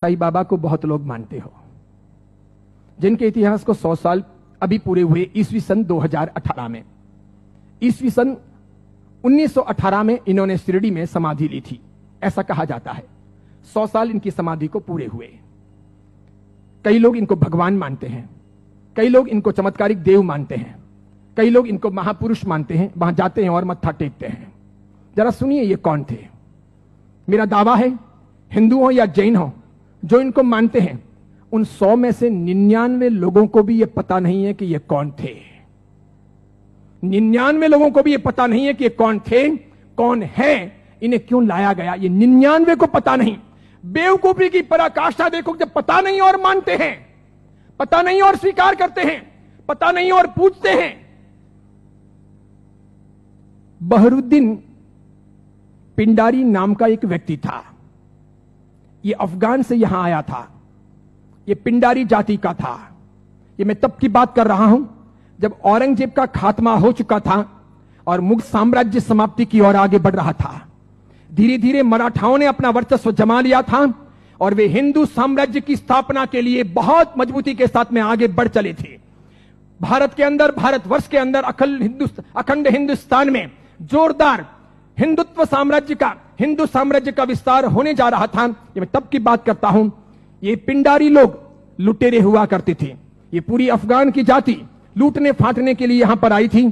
साईं बाबा को बहुत लोग मानते हो, जिनके इतिहास को 100 साल अभी पूरे हुए ईस्वी सन 2018 में। ईस्वी सन 1918 में इन्होंने शिरडी में समाधि ली थी, ऐसा कहा जाता है। 100 साल इनकी समाधि को पूरे हुए। कई लोग इनको भगवान मानते हैं, कई लोग इनको चमत्कारिक देव मानते हैं, कई लोग इनको महापुरुष मानते हैं। वहां जाते हैं और मत्था टेकते हैं। जरा सुनिए ये कौन थे। मेरा दावा है, हिंदू हो या जैन हो, जो इनको मानते हैं उन 100 में से 99 लोगों को भी यह पता नहीं है कि ये कौन थे। 99 लोगों को भी यह पता नहीं है कि ये कौन थे, कौन है, इन्हें क्यों लाया गया, ये 99 को पता नहीं। बेवकूफी की पराकाष्ठा देखो, जब पता नहीं और मानते हैं, पता नहीं और स्वीकार करते हैं, पता नहीं और पूछते हैं। बहरुद्दीन पिंडारी नाम का एक व्यक्ति था। ये अफगान से यहां आया था। ये पिंडारी जाति का था। ये मैं तब की बात कर रहा हूं जब औरंगजेब का खात्मा हो चुका था और मुगल साम्राज्य समाप्ति की ओर आगे बढ़ रहा था। धीरे धीरे मराठाओं ने अपना वर्चस्व जमा लिया था और वे हिंदू साम्राज्य की स्थापना के लिए बहुत मजबूती के साथ में आगे बढ़ चले थे। भारत के अंदर, भारतवर्ष के अंदर, अखंड हिंदुस्तान में जोरदार हिंदुत्व साम्राज्य का, हिंदू साम्राज्य का विस्तार होने जा रहा था। ये मैं तब की बात करता हूं। ये पिंडारी लोग लुटेरे हुआ करते थे। ये पूरी अफगान की जाति लूटने फाटने के लिए यहां पर आई थी।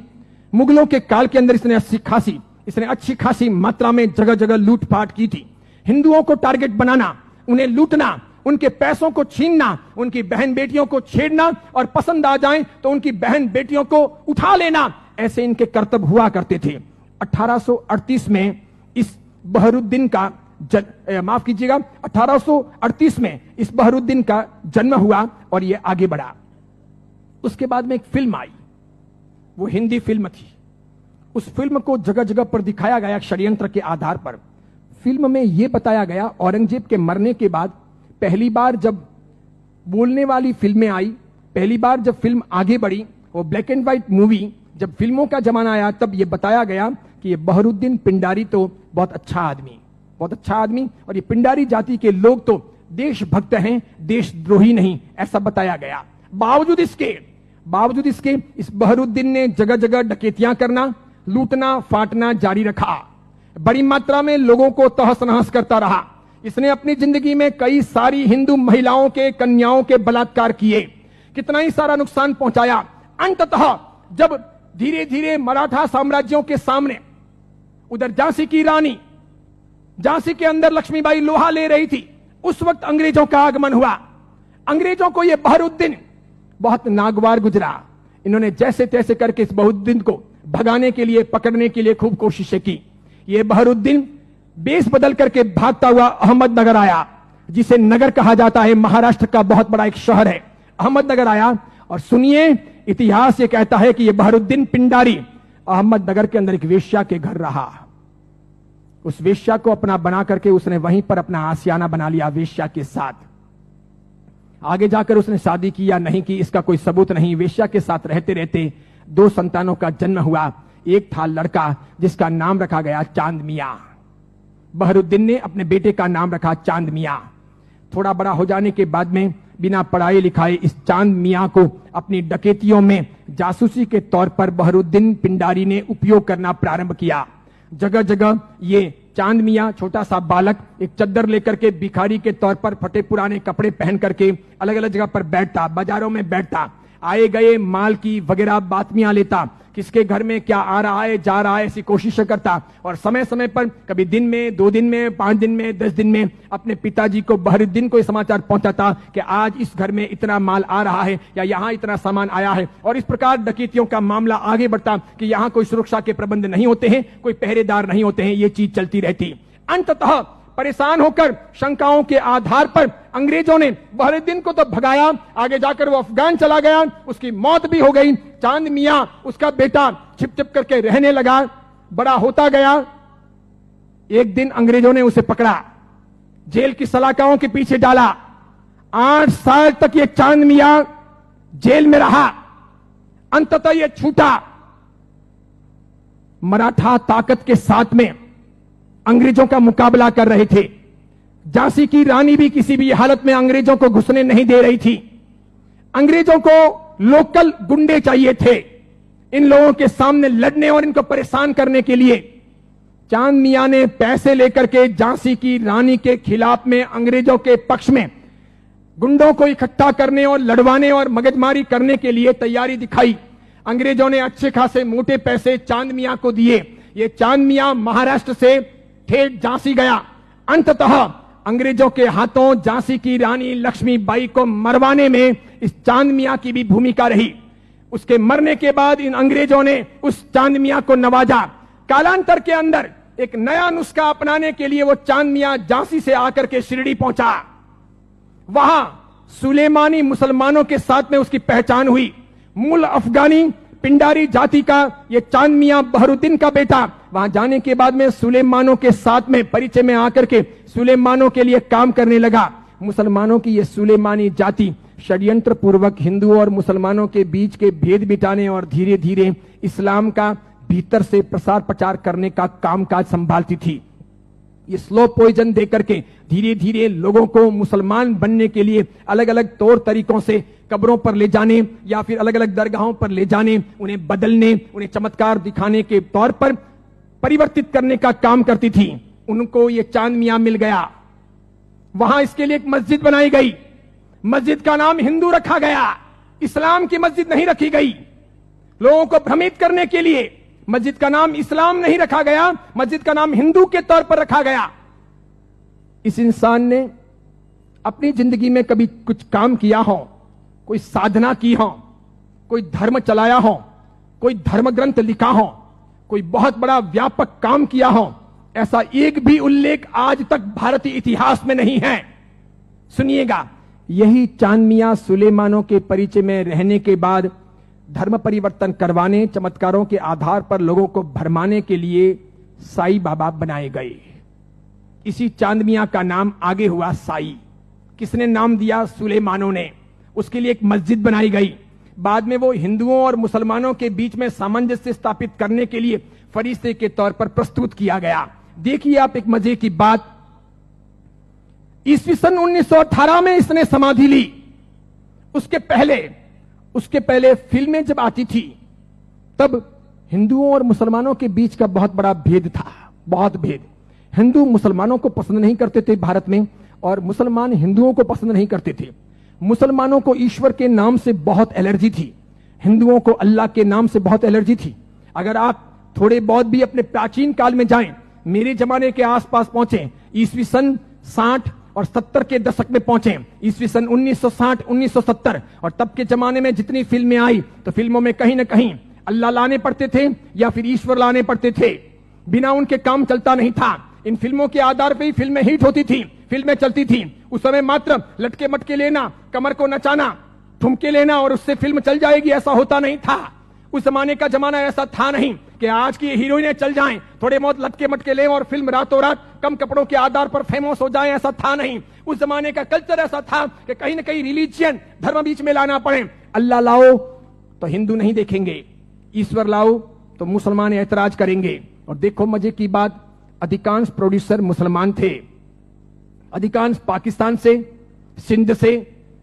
मुगलों के काल के अंदर इसने अच्छी खासी मात्रा में जगह जगह लूटपाट की थी। हिंदुओं को टारगेट बनाना, उन्हें लूटना, उनके पैसों को छीनना, उनकी बहन बेटियों को छेड़ना और पसंद आ जाए तो उनकी बहन बेटियों को उठा लेना, ऐसे इनके कर्तव्य हुआ करते थे। 1838 में इस बहरुद्दीन का माफ कीजिएगा, 1838 में इस बहरुद्दीन का जन्म हुआ और यह आगे बढ़ा। उसके बाद में एक फिल्म आई, वो हिंदी फिल्म थी। उस फिल्म को जगह जगह पर दिखाया गया षड्यंत्र के आधार पर। फिल्म में यह बताया गया, औरंगजेब के मरने के बाद पहली बार जब बोलने वाली फिल्में आई, पहली बार जब फिल्म आगे बढ़ी, वो ब्लैक एंड व्हाइट मूवी, जब फिल्मों का जमाना आया, तब यह बताया गया कि ये बहरुद्दीन पिंडारी तो बहुत अच्छा आदमी और ये पिंडारी जाति के लोग तो देशभक्त हैं, देशद्रोही नहीं, ऐसा बताया गया। बावजूद इसके इस बहरुद्दीन ने जगह जगह डकैतियां करना, लूटना फाटना जारी रखा। बड़ी मात्रा में लोगों को तहस नहस करता रहा। इसने अपनी जिंदगी में कई सारी हिंदू महिलाओं के, कन्याओं के बलात्कार किए, कितना ही सारा नुकसान पहुंचाया। अंततः जब धीरे धीरे मराठा साम्राज्यों के सामने, उधर झांसी की रानी, झांसी के अंदर लक्ष्मीबाई लोहा ले रही थी, उस वक्त अंग्रेजों का आगमन हुआ। अंग्रेजों को यह बहरुद्दीन बहुत नागवार गुजरा। इन्होंने जैसे तैसे करके इस बहरुद्दीन को भगाने के लिए, पकड़ने के लिए खूब कोशिशें की। यह बहरुद्दीन बेस बदल करके भागता हुआ अहमदनगर आया, जिसे नगर कहा जाता है, महाराष्ट्र का बहुत बड़ा एक शहर है। अहमदनगर आया और सुनिए, इतिहास ये कहता है कि यह बहरुद्दीन पिंडारी अहमदनगर के अंदर एक वेश्या के घर रहा। उस वेश्या को अपना बना करके उसने वहीं पर अपना आशियाना बना लिया वेश्या के साथ। आगे जाकर उसने शादी की या नहीं की, इसका कोई सबूत नहीं। वेश्या के साथ रहते रहते 2 संतानों का जन्म हुआ। एक था लड़का जिसका नाम रखा गया चांद मियां। बहरुद्दीन ने अपने बेटे का नाम रखा चांद मियां। थोड़ा बड़ा हो जाने के बाद में बिना पढ़ाई लिखाए इस चांद मियां को अपनी डकैतियों में जासूसी के तौर पर बहरुद्दीन पिंडारी ने उपयोग करना प्रारंभ किया। जगह जगह ये चांद मियां, छोटा सा बालक, एक चद्दर लेकर के भिखारी के तौर पर फटे पुराने कपड़े पहन करके अलग अलग जगह पर बैठता, बाजारों में बैठता, आए गए माल की वगैरह बातमियां लेता, किसके घर में क्या आ रहा है, जा रहा है, ऐसी कोशिश करता। और समय समय पर कभी दिन में, 2 दिन में, 5 दिन में, 10 दिन में अपने पिताजी को, बहरुद्दीन को समाचार पहुंचाता कि आज इस घर में इतना माल आ रहा है या यहां इतना सामान आया है। और इस प्रकार डकैतियों का मामला आगे बढ़ता कि यहां कोई सुरक्षा के प्रबंध नहीं होते हैं, कोई पहरेदार नहीं होते हैं, ये चीज चलती रहती। अंततः परेशान होकर शंकाओं के आधार पर अंग्रेजों ने बहरुद्दीन को तो भगाया। आगे जाकर वो अफगान चला गया, उसकी मौत भी हो गई। चांद मियां, उसका बेटा, छिप छिप करके रहने लगा, बड़ा होता गया। एक दिन अंग्रेजों ने उसे पकड़ा, जेल की सलाखाओं के पीछे डाला। 8 साल तक ये चांद मियां जेल में रहा। अंततः ये छूटा। मराठा ताकत के साथ में अंग्रेजों का मुकाबला कर रहे थे। झांसी की रानी भी किसी भी हालत में अंग्रेजों को घुसने नहीं दे रही थी। अंग्रेजों को लोकल गुंडे चाहिए थे इन लोगों के सामने लड़ने और इनको परेशान करने के लिए। चांद मियां ने पैसे लेकर के झांसी की रानी के खिलाफ में अंग्रेजों के पक्ष में गुंडों को इकट्ठा करने और लड़वाने और मगजमारी करने के लिए तैयारी दिखाई। अंग्रेजों ने अच्छे खासे मोटे पैसे चांद मियां को दिए। ये चांद मियां महाराष्ट्र से ठेठ झांसी गया। अंततः अंग्रेजों के हाथों झांसी की रानी लक्ष्मीबाई को मरवाने में इस चांद मियां की भी भूमिका रही। उसके मरने के बाद इन अंग्रेजों ने उस चांद मियां को नवाजा। कालांतर के अंदर एक नया नुस्खा अपनाने के लिए वो चांद मियां झांसी से आकर के शिरडी पहुंचा। वहां सुलेमानी मुसलमानों के साथ में उसकी पहचान हुई। मूल अफगानी पिंडारी जाति का ये चांद मियां बहरुद्दीन का बेटा वहां जाने के बाद में सुलेमानों के साथ में परिचय में आकर के सुलेमानों के लिए काम करने लगा। मुसलमानों की ये सुलेमानी जाति षड्यंत्र पूर्वक हिंदुओं और मुसलमानों के बीच के भेद मिटाने और धीरे धीरे इस्लाम का भीतर से प्रसार प्रचार करने का कामकाज संभालती थी। ये स्लो पॉइजन देकर के धीरे धीरे लोगों को मुसलमान बनने के लिए अलग अलग तौर तरीकों से कब्रों पर ले जाने या फिर अलग अलग दरगाहों पर ले जाने, उन्हें बदलने, उन्हें चमत्कार दिखाने के तौर पर परिवर्तित करने का काम करती थी। उनको ये चांद मियां मिल गया। वहां इसके लिए एक मस्जिद बनाई गई। मस्जिद का नाम हिंदू रखा गया, इस्लाम की मस्जिद नहीं रखी गई। लोगों को भ्रमित करने के लिए मस्जिद का नाम इस्लाम नहीं रखा गया, मस्जिद का नाम हिंदू के तौर पर रखा गया। इस इंसान ने अपनी जिंदगी में कभी कुछ काम किया हो, कोई साधना की हो, कोई धर्म चलाया हो, कोई धर्म ग्रंथ लिखा हो, कोई बहुत बड़ा व्यापक काम किया हो, ऐसा एक भी उल्लेख आज तक भारतीय इतिहास में नहीं है। सुनिएगा, यही चांद मियां सुलेमानों के परिचय में रहने के बाद धर्म परिवर्तन करवाने, चमत्कारों के आधार पर लोगों को भरमाने के लिए साई बाबा बनाए गए। इसी चांद मियां का नाम आगे हुआ साई। किसने नाम दिया? सुलेमानों ने। उसके लिए एक मस्जिद बनाई गई। बाद में वो हिंदुओं और मुसलमानों के बीच में सामंजस्य स्थापित करने के लिए फरिश्ते के तौर पर प्रस्तुत किया गया। देखिए आप एक मजे की बात, ईस्वी सन 1918 में इसने समाधि ली। उसके पहले फिल्में जब आती थी तब हिंदुओं और मुसलमानों के बीच का बहुत बड़ा भेद था, बहुत भेद। हिंदू मुसलमानों को पसंद नहीं करते थे भारत में, और मुसलमान हिंदुओं को पसंद नहीं करते थे। मुसलमानों को ईश्वर के नाम से बहुत एलर्जी थी, हिंदुओं को अल्लाह के नाम से बहुत एलर्जी थी। अगर आप थोड़े बहुत भी अपने प्राचीन काल में जाएं, मेरे जमाने के आसपास पहुंचे, ईस्वी सन 60 और 70 के दशक में पहुंचे, ईस्वी सन 1960 1970, और तब के जमाने में जितनी फिल्में आई तो फिल्मों में कहीं ना कहीं अल्लाह लाने पड़ते थे या फिर ईश्वर लाने पड़ते थे। बिना उनके काम चलता नहीं था। इन फिल्मों के आधार पर ही फिल्में हिट होती थी, फिल्में चलती थी। उस समय मात्र लटके मटके लेना, कमर को नचाना, ठुमके लेना और उससे फिल्म चल जाएगी, ऐसा होता नहीं था। उस जमाने का जमाना ऐसा था नहीं कि आज की हीरोइनें चल जाएं, थोड़े बहुत लटके मटके लें और फिल्म रातों रात कम कपड़ों के आधार पर फेमस हो जाएं, ऐसा था नहीं। उस जमाने का कल्चर ऐसा था कि कहीं ना कहीं रिलीजियन, धर्म बीच में लाना पड़े। अल्लाह लाओ तो हिंदू नहीं देखेंगे, ईश्वर लाओ तो मुसलमान ऐतराज करेंगे। और देखो मजे की बात, अधिकांश प्रोड्यूसर मुसलमान थे। अधिकांश पाकिस्तान से, सिंध से,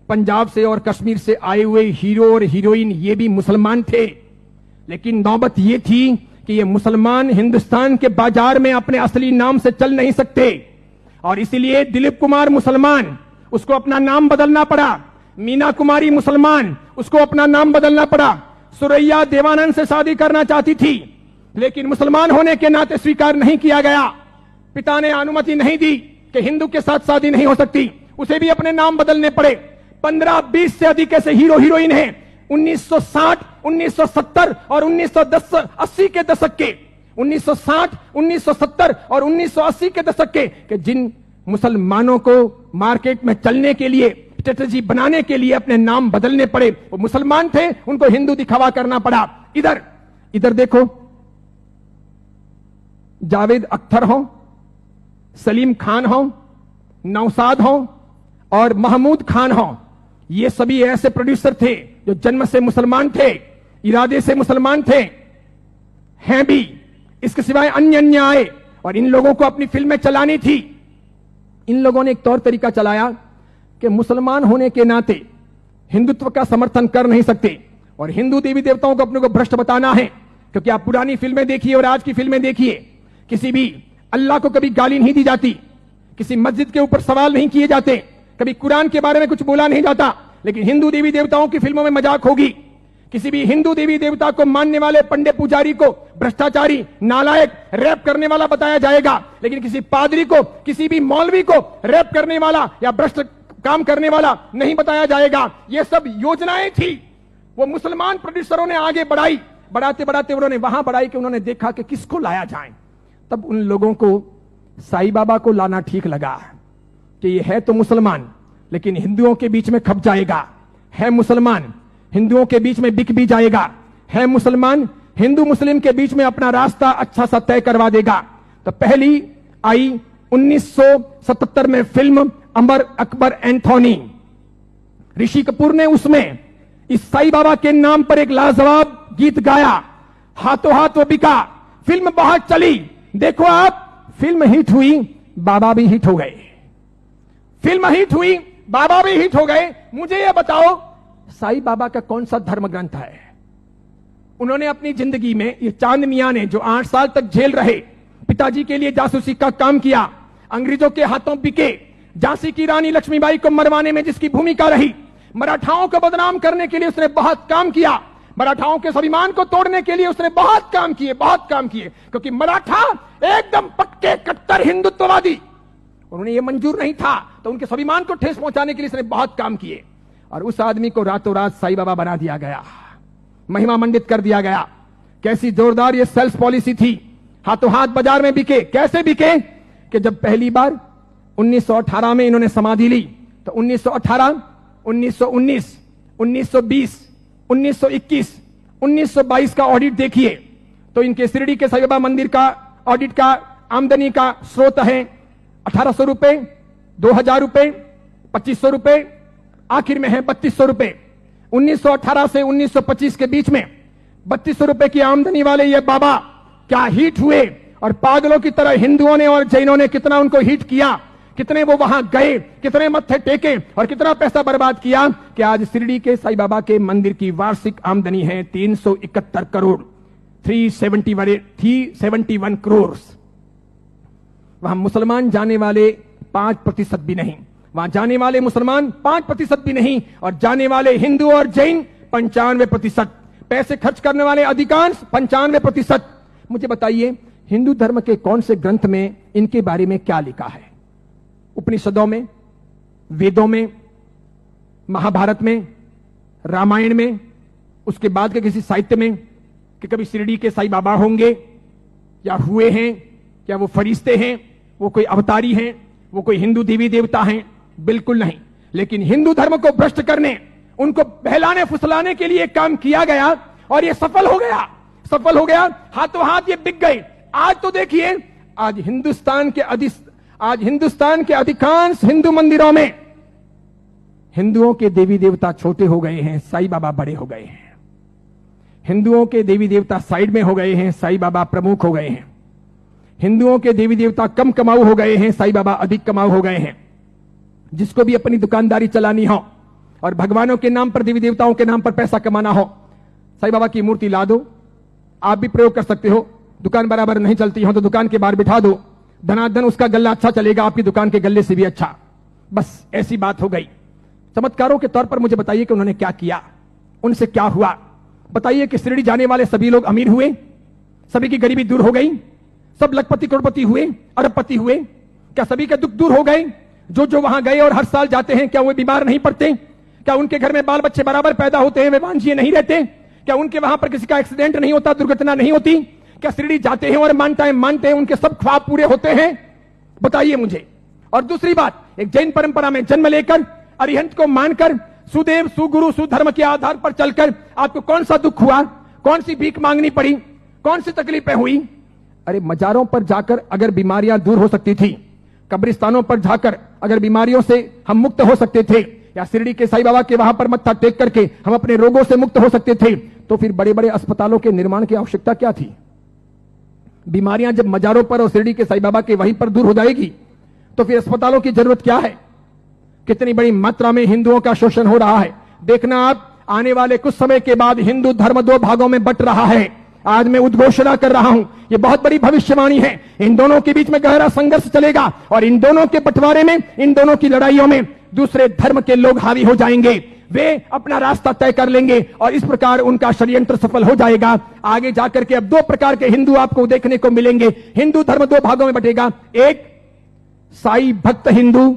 पंजाब से और कश्मीर से आए हुए हीरो और हीरोइन ये भी मुसलमान थे। लेकिन नौबत ये थी कि ये मुसलमान हिंदुस्तान के बाजार में अपने असली नाम से चल नहीं सकते, और इसीलिए दिलीप कुमार मुसलमान, उसको अपना नाम बदलना पड़ा। मीना कुमारी मुसलमान, उसको अपना नाम बदलना पड़ा। सुरैया देवानंद से शादी करना चाहती थी, लेकिन मुसलमान होने के नाते स्वीकार नहीं किया गया। पिता ने अनुमति नहीं दी कि हिंदू के साथ शादी नहीं हो सकती, उसे भी अपने नाम बदलने पड़े। 15-20 से अधिक ऐसे हीरो हीरोइन हैं 1960, 1970 और 1980 के दशक के, 1960, 1970 और 1980 के दशक के जिन मुसलमानों को मार्केट में चलने के लिए, स्ट्रेटजी बनाने के लिए अपने नाम बदलने पड़े। वो मुसलमान थे, उनको हिंदू दिखावा करना पड़ा। इधर देखो, जावेद अख्तर हो, सलीम खान हो, नौशाद हो और महमूद खान हो, ये सभी ऐसे प्रोड्यूसर थे जो जन्म से मुसलमान थे, इरादे से मुसलमान थे, हैं भी। इसके सिवाय अन्य आए और इन लोगों को अपनी फिल्में चलानी थी। इन लोगों ने एक तौर तरीका चलाया कि मुसलमान होने के नाते हिंदुत्व का समर्थन कर नहीं सकते और हिंदू देवी देवताओं को अपने को भ्रष्ट बताना है। क्योंकि आप पुरानी फिल्में देखिए और आज की फिल्में देखिए, किसी भी अल्लाह को कभी गाली नहीं दी जाती, किसी मस्जिद के ऊपर सवाल नहीं किए जाते, कभी कुरान के बारे में कुछ बोला नहीं जाता। लेकिन हिंदू देवी देवताओं की फिल्मों में मजाक होगी। किसी भी हिंदू देवी देवता को मानने वाले पंडित पुजारी को भ्रष्टाचारी, नालायक, रेप करने वाला बताया जाएगा। लेकिन किसी पादरी को, किसी भी मौलवी को रेप करने वाला या भ्रष्ट काम करने वाला नहीं बताया जाएगा। ये सब योजनाएं थी, वो मुसलमान प्रोड्यूसरों ने आगे बढ़ाई। बढ़ाते बढ़ाते उन्होंने वहां बढ़ाई कि उन्होंने देखा कि किसको लाया जाए। तब उन लोगों को साईं बाबा को लाना ठीक लगा कि ये है तो मुसलमान लेकिन हिंदुओं के बीच में खप जाएगा, है मुसलमान हिंदुओं के बीच में बिक भी जाएगा, है मुसलमान हिंदू मुस्लिम के बीच में अपना रास्ता अच्छा सा तय करवा देगा। तो पहली आई 1977 में फिल्म अमर अकबर एंथोनी। ऋषि कपूर ने उसमें इस साईं बाबा के नाम पर एक लाजवाब गीत गाया, हाथों हाथ वो बिका। फिल्म बहुत चली। देखो आप, फिल्म हिट हुई, बाबा भी हिट हो गए। फिल्म हिट हुई, बाबा भी हिट हो गए। मुझे यह बताओ, साईं बाबा का कौन सा धर्म ग्रंथ है? उन्होंने अपनी जिंदगी में, ये चांद मियां ने जो 8 साल तक जेल रहे, पिताजी के लिए जासूसी का काम किया, अंग्रेजों के हाथों बिके, झांसी की रानी लक्ष्मीबाई को मरवाने में जिसकी भूमिका रही, मराठाओं को बदनाम करने के लिए उसने बहुत काम किया, मराठाओं के स्वाभिमान को तोड़ने के लिए उसने बहुत काम किए, बहुत काम किए। क्योंकि मराठा एकदम पक्के कट्टर हिंदुत्ववादी, उन्होंने ये मंजूर नहीं था, तो उनके स्वाभिमान को ठेस पहुंचाने के लिए उसने बहुत काम किए। और उस आदमी को रातों रात साईं बाबा बना दिया गया, महिमा मंडित कर दिया गया। कैसी जोरदार ये सेल्स पॉलिसी थी। हाथों हाथ बाजार में बिके। कैसे बिके कि जब पहली बार 1918 में इन्होंने समाधि ली, तो 1918, 1919, 1920, 1921, 1922 का ऑडिट देखिए तो इनके शिरडी के साईं बाबा मंदिर का ऑडिट का आमदनी का स्रोत है 1800 रुपए, 2000 रुपए, 2500 रुपए, आखिर में है 3200 रुपए। 1918 से 1925 के बीच में 3200 रुपए की आमदनी वाले ये बाबा क्या हिट हुए, और पागलों की तरह हिंदुओं ने और जैनों ने कितना उनको हिट किया, कितने वो वहां गए, कितने मत्थे टेके और कितना पैसा बर्बाद किया कि आज शिरडी के साईं बाबा के मंदिर की वार्षिक आमदनी है 371 करोड़, 371 करोड़। वहां मुसलमान जाने वाले 5% भी नहीं, वहां जाने वाले मुसलमान 5% भी नहीं, और जाने वाले हिंदू और जैन 95%, पैसे खर्च करने वाले अधिकांश 95%। मुझे बताइए, हिंदू धर्म के कौन से ग्रंथ में इनके बारे में क्या लिखा है? उपनिषदों में, वेदों में, महाभारत में, रामायण में, उसके बाद के किसी साहित्य में कि कभी शिरडी के साईं बाबा होंगे या हुए हैं, क्या वो फरिश्ते हैं, वो कोई अवतारी हैं, वो कोई हिंदू देवी देवता हैं? बिल्कुल नहीं। लेकिन हिंदू धर्म को भ्रष्ट करने, उनको बहलाने फुसलाने के लिए काम किया गया और ये सफल हो गया, सफल हो गया। हाथों हाथ ये बिक गए। आज तो देखिए, आज हिंदुस्तान के अधिकांश हिंदू मंदिरों में हिंदुओं के देवी देवता छोटे हो गए हैं, साईं बाबा बड़े हो गए हैं। हिंदुओं के देवी देवता साइड में हो गए हैं, साईं बाबा प्रमुख हो गए हैं। हिंदुओं के देवी देवता कम कमाऊ हो गए हैं, साईं बाबा अधिक कमाऊ हो गए हैं। जिसको भी अपनी दुकानदारी चलानी हो और भगवानों के नाम पर, देवी देवताओं के नाम पर पैसा कमाना हो, साईं बाबा की मूर्ति ला दो। आप भी प्रयोग कर सकते हो। दुकान बराबर नहीं चलती हो तो दुकान के बाहर बिठा दो, धनाधन उसका गल्ला अच्छा चलेगा, आपकी दुकान के गल्ले से भी अच्छा। बस ऐसी बात हो गई। चमत्कारों के तौर पर मुझे बताइए कि उन्होंने क्या किया, उनसे क्या हुआ? बताइए कि शिरडी जाने वाले सभी लोग अमीर हुए, सभी की गरीबी दूर हो गई, सब लखपति करोड़पति हुए, अरबपति हुए? क्या सभी के दुख दूर हो गए? जो जो वहां गए और हर साल जाते हैं, क्या वो बीमार नहीं पड़ते? क्या उनके घर में बाल बच्चे बराबर पैदा होते हैं, वे वांझिए नहीं रहते? क्या उनके वहां पर किसी का एक्सीडेंट नहीं होता, दुर्घटना नहीं होती? क्या शिरडी जाते हैं और मानते हैं उनके सब ख्वाब पूरे होते हैं? बताइए मुझे। और दूसरी बात, एक जैन परंपरा में जन्म लेकर, अरिहंत को मानकर, सुदेव सुगुरु सुधर्म के आधार पर चलकर आपको कौन सा दुख हुआ? कौन सी भीख मांगनी पड़ी? कौन सी तकलीफें हुई? अरे मजारों पर जाकर अगर बीमारियां दूर हो सकती थी, कब्रिस्तानों पर जाकर अगर बीमारियों से हम मुक्त हो सकते थे, या शिरडी के साईं बाबा के वहां पर मत्था टेक करके हम अपने रोगों से मुक्त हो सकते थे, तो फिर बड़े बड़े अस्पतालों के निर्माण की आवश्यकता क्या थी? बीमारियां जब मजारों पर और शिरडी के साईं बाबा के वहीं पर दूर हो जाएगी, तो फिर अस्पतालों की जरूरत क्या है? कितनी बड़ी मात्रा में हिंदुओं का शोषण हो रहा है। देखना आप, आने वाले कुछ समय के बाद हिंदू धर्म दो भागों में बंट रहा है। आज मैं उद्घोषणा कर रहा हूं, यह बहुत बड़ी भविष्यवाणी है। इन दोनों के बीच में गहरा संघर्ष चलेगा और इन दोनों के बंटवारे में, इन दोनों की लड़ाइयों में दूसरे धर्म के लोग हावी हो जाएंगे। वे अपना रास्ता तय कर लेंगे और इस प्रकार उनका षड्यंत्र सफल हो जाएगा। आगे जाकर के अब दो प्रकार के हिंदू आपको देखने को मिलेंगे। हिंदू धर्म दो भागों में बंटेगा, एक साई भक्त हिंदू,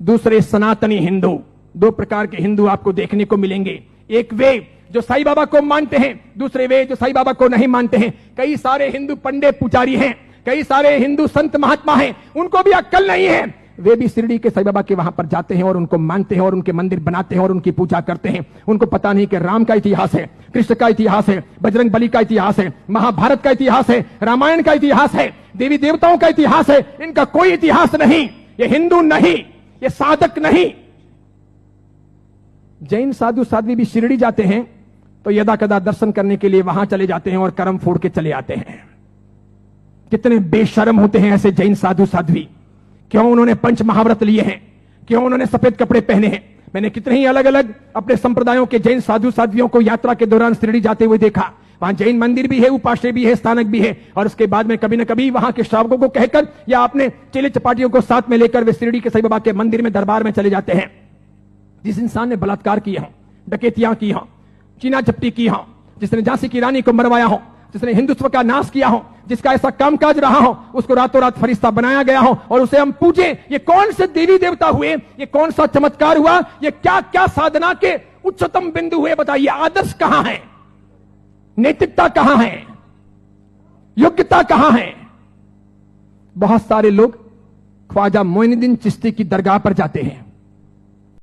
दूसरे सनातनी हिंदू। दो प्रकार के हिंदू आपको देखने को मिलेंगे। एक वे जो साईं बाबा को मानते हैं, दूसरे वे जो साईं बाबा को नहीं मानते हैं। कई सारे हिंदू पंडित पुजारी हैं, कई सारे हिंदू संत महात्मा हैं, उनको भी अक्ल नहीं है। वे भी शिरडी के साईं बाबा के वहां पर जाते हैं और उनको मानते हैं और उनके मंदिर बनाते हैं और उनकी पूजा करते हैं। उनको पता नहीं कि राम का इतिहास है, कृष्ण का इतिहास है, बजरंग बली का इतिहास है, महाभारत का इतिहास है, रामायण का इतिहास है, देवी देवताओं का इतिहास है। इनका कोई इतिहास नहीं। ये हिंदू नहीं, ये साधक नहीं। जैन साधु साध्वी भी शिरडी जाते हैं तो यदा कदा दर्शन करने के लिए वहां चले जाते हैं और कर्म फोड़ के चले आते हैं। कितने बेशर्म होते हैं ऐसे जैन साधु साध्वी। क्यों उन्होंने पंच महाव्रत लिए हैं? क्यों उन्होंने सफेद कपड़े पहने हैं? मैंने कितने ही अलग अलग अपने संप्रदायों के जैन साधु साध्वियों को यात्रा के दौरान शिरडी जाते हुए देखा। वहां जैन मंदिर भी है, उपाश्रय भी है, स्थानक भी है, और उसके बाद में कभी न कभी वहां के श्रावकों को कहकर या अपने चेले चपाटियों को साथ में लेकर वे शिरडी के साईं बाबा के मंदिर में दरबार में चले जाते हैं। जिस इंसान ने बलात्कार किया हो, डकैतियां की हो, चीना झपटी की हो, जिसने झांसी की रानी को मरवाया हो, जिसने हिंदुत्व का नाश किया हो, जिसका ऐसा कामकाज रहा हो, उसको रातों रात फरिश्ता बनाया गया हो और उसे हम पूजे। ये कौन से देवी देवता हुए? ये कौन सा चमत्कार हुआ? ये क्या क्या साधना के उच्चतम बिंदु हुए? बताइए, आदर्श कहां है? नैतिकता कहां है? योग्यता कहां है? बहुत सारे लोग ख्वाजा मोइनुद्दीन चिश्ती की दरगाह पर जाते हैं,